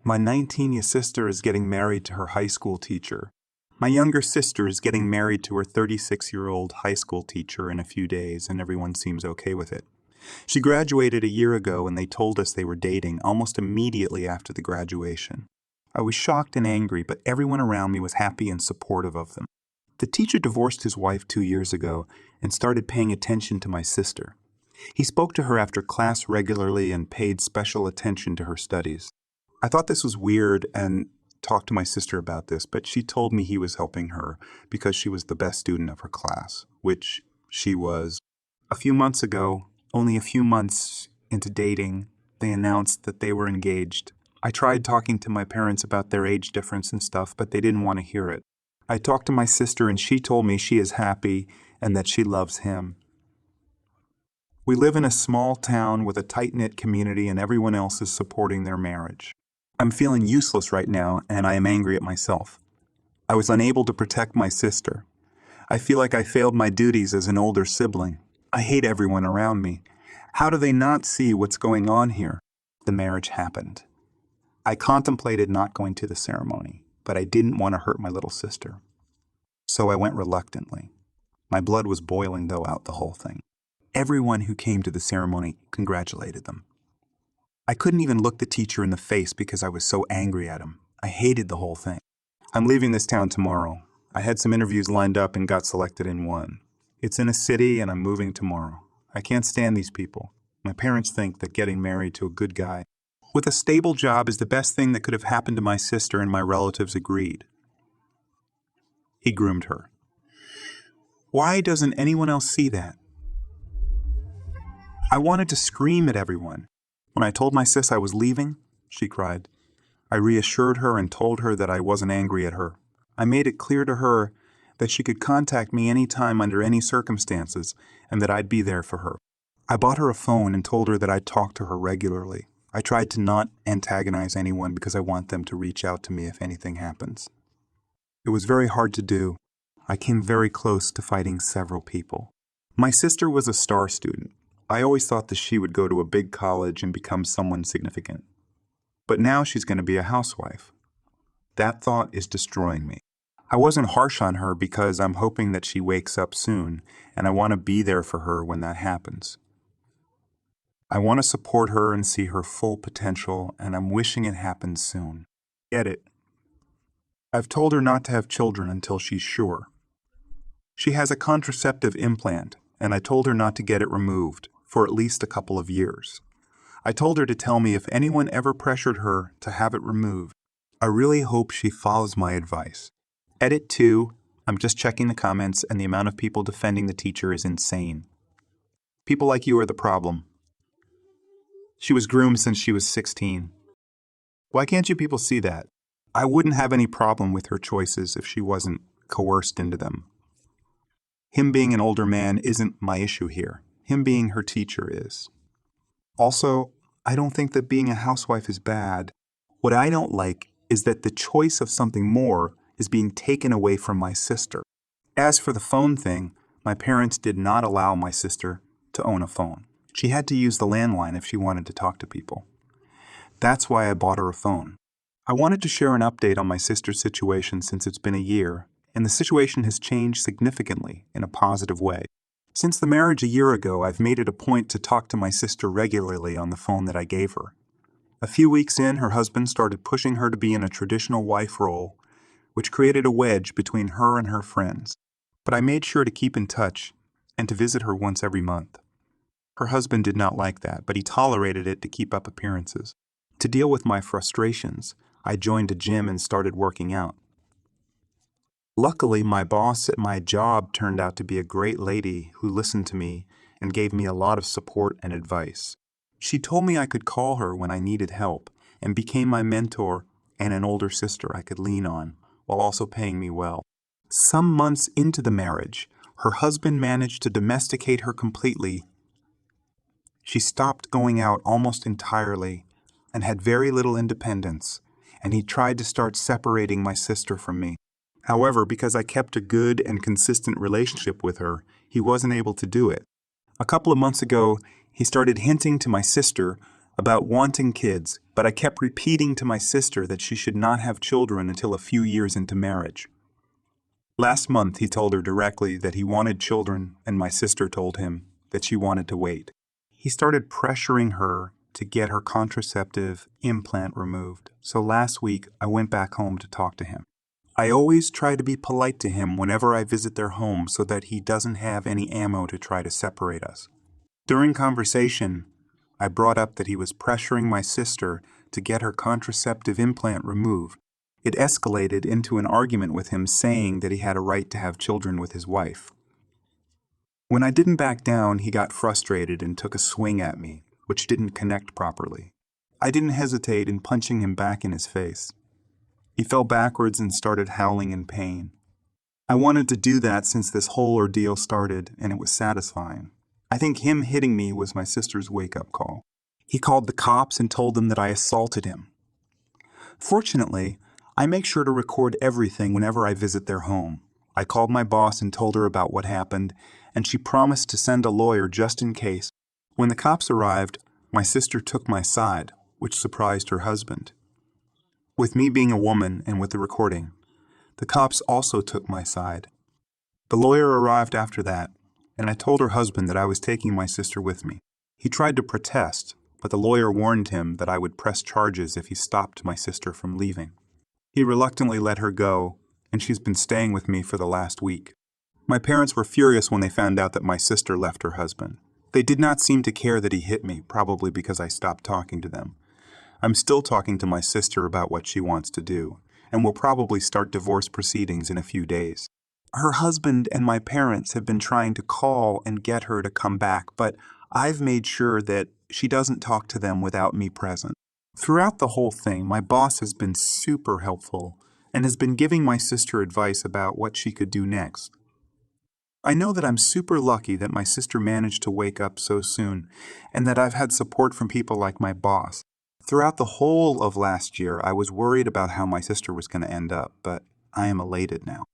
My 19-year sister is getting married to her high school teacher. My younger sister is getting married to her 36-year-old high school teacher in a few days, and everyone seems okay with it. She graduated a year ago, and they told us they were dating almost immediately after the graduation. I was shocked and angry, but everyone around me was happy and supportive of them. The teacher divorced his wife 2 years ago and started paying attention to my sister. He spoke to her after class regularly and paid special attention to her studies. I thought this was weird and talked to my sister about this, but she told me he was helping her because she was the best student of her class, which she was. A few months ago, only a few months into dating, they announced that they were engaged. I tried talking to my parents about their age difference and stuff, but they didn't want to hear it. I talked to my sister and she told me she is happy and that she loves him. We live in a small town with a tight-knit community and everyone else is supporting their marriage. I'm feeling useless right now and I am angry at myself. I was unable to protect my sister. I feel like I failed my duties as an older sibling. I hate everyone around me. How do they not see what's going on here? The marriage happened. I contemplated not going to the ceremony, but I didn't want to hurt my little sister. So I went reluctantly. My blood was boiling, though, out the whole thing. Everyone who came to the ceremony congratulated them. I couldn't even look the teacher in the face because I was so angry at him. I hated the whole thing. I'm leaving this town tomorrow. I had some interviews lined up and got selected in one. It's in a city and I'm moving tomorrow. I can't stand these people. My parents think that getting married to a good guy with a stable job is the best thing that could have happened to my sister, and my relatives agreed. He groomed her. Why doesn't anyone else see that? I wanted to scream at everyone. When I told my sis I was leaving, she cried. I reassured her and told her that I wasn't angry at her. I made it clear to her that she could contact me anytime under any circumstances and that I'd be there for her. I bought her a phone and told her that I'd talk to her regularly. I tried to not antagonize anyone because I want them to reach out to me if anything happens. It was very hard to do. I came very close to fighting several people. My sister was a star student. I always thought that she would go to a big college and become someone significant. But now she's going to be a housewife. That thought is destroying me. I wasn't harsh on her because I'm hoping that she wakes up soon, and I want to be there for her when that happens. I want to support her and see her full potential, and I'm wishing it happens soon. Get it? I've told her not to have children until she's sure. She has a contraceptive implant, and I told her not to get it removed for at least a couple of years. I told her to tell me if anyone ever pressured her to have it removed. I really hope she follows my advice. Edit 2, I'm just checking the comments and the amount of people defending the teacher is insane. People like you are the problem. She was groomed since she was 16. Why can't you people see that? I wouldn't have any problem with her choices if she wasn't coerced into them. Him being an older man isn't my issue here. Him being her teacher is. Also, I don't think that being a housewife is bad. What I don't like is that the choice of something more is being taken away from my sister. As for the phone thing, my parents did not allow my sister to own a phone. She had to use the landline if she wanted to talk to people. That's why I bought her a phone. I wanted to share an update on my sister's situation since it's been a year, and the situation has changed significantly in a positive way. Since the marriage a year ago, I've made it a point to talk to my sister regularly on the phone that I gave her. A few weeks in, her husband started pushing her to be in a traditional wife role, which created a wedge between her and her friends. But I made sure to keep in touch and to visit her once every month. Her husband did not like that, but he tolerated it to keep up appearances. To deal with my frustrations, I joined a gym and started working out. Luckily, my boss at my job turned out to be a great lady who listened to me and gave me a lot of support and advice. She told me I could call her when I needed help and became my mentor and an older sister I could lean on, while also paying me well. Some months into the marriage, her husband managed to domesticate her completely. She stopped going out almost entirely and had very little independence, and he tried to start separating my sister from me. However, because I kept a good and consistent relationship with her, he wasn't able to do it. A couple of months ago, he started hinting to my sister about wanting kids, but I kept repeating to my sister that she should not have children until a few years into marriage. Last month, he told her directly that he wanted children, and my sister told him that she wanted to wait. He started pressuring her to get her contraceptive implant removed, so last week I went back home to talk to him. I always try to be polite to him whenever I visit their home so that he doesn't have any ammo to try to separate us. During conversation, I brought up that he was pressuring my sister to get her contraceptive implant removed. It escalated into an argument with him saying that he had a right to have children with his wife. When I didn't back down, he got frustrated and took a swing at me, which didn't connect properly. I didn't hesitate in punching him back in his face. He fell backwards and started howling in pain. I wanted to do that since this whole ordeal started, and it was satisfying. I think him hitting me was my sister's wake-up call. He called the cops and told them that I assaulted him. Fortunately, I make sure to record everything whenever I visit their home. I called my boss and told her about what happened, and she promised to send a lawyer just in case. When the cops arrived, my sister took my side, which surprised her husband. With me being a woman and with the recording, the cops also took my side. The lawyer arrived after that, and I told her husband that I was taking my sister with me. He tried to protest, but the lawyer warned him that I would press charges if he stopped my sister from leaving. He reluctantly let her go, and she's been staying with me for the last week. My parents were furious when they found out that my sister left her husband. They did not seem to care that he hit me, probably because I stopped talking to them. I'm still talking to my sister about what she wants to do, and will probably start divorce proceedings in a few days. Her husband and my parents have been trying to call and get her to come back, but I've made sure that she doesn't talk to them without me present. Throughout the whole thing, my boss has been super helpful and has been giving my sister advice about what she could do next. I know that I'm super lucky that my sister managed to wake up so soon, and that I've had support from people like my boss. Throughout the whole of last year, I was worried about how my sister was going to end up, but I am elated now.